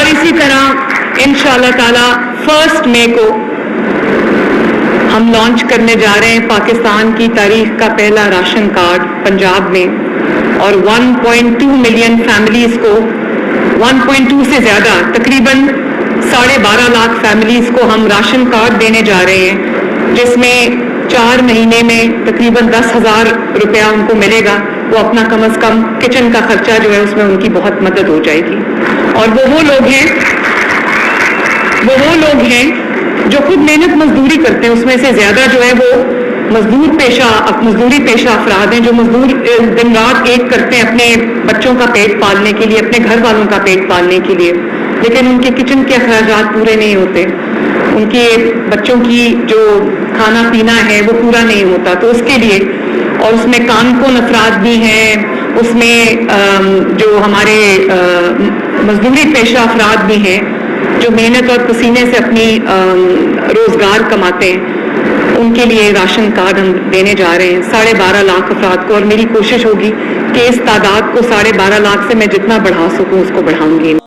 اور اسی طرح انشاءاللہ تعالی 1 مئی کو ہم لانچ کرنے جا رہے ہیں پاکستان کی تاریخ کا پہلا راشن کارڈ پنجاب میں، اور 1.2 ملین فیملیز کو، 1.2 سے زیادہ، تقریباً 12.5 لاکھ فیملیز کو ہم راشن کارڈ دینے جا رہے ہیں، جس میں 4 مہینے میں تقریباً 10,000 روپیہ ان کو ملے گا. وہ اپنا کم از کم کچن کا خرچہ جو ہے اس میں ان کی بہت مدد ہو جائے گی. اور وہ لوگ ہیں جو خود محنت مزدوری کرتے ہیں، اس میں سے زیادہ جو ہے وہ مزدوری پیشہ افراد ہیں، جو مزدور دن رات ایک کرتے ہیں اپنے بچوں کا پیٹ پالنے کے لیے، اپنے گھر والوں کا پیٹ پالنے کے لیے، لیکن ان کے کچن کے اخراجات پورے نہیں ہوتے، ان کے بچوں کی جو کھانا پینا ہے وہ پورا نہیں ہوتا. تو اس کے لیے، اور اس میں کارکن افراد بھی ہیں، اس میں جو ہمارے مزدوری پیشہ افراد بھی ہیں جو محنت اور پسینے سے اپنی روزگار کماتے ہیں، ان کے لیے راشن کارڈ ہم دینے جا رہے ہیں 12.5 لاکھ افراد کو. اور میری کوشش ہوگی کہ اس تعداد کو 12.5 لاکھ سے میں جتنا بڑھا سکوں اس کو بڑھاؤں گی.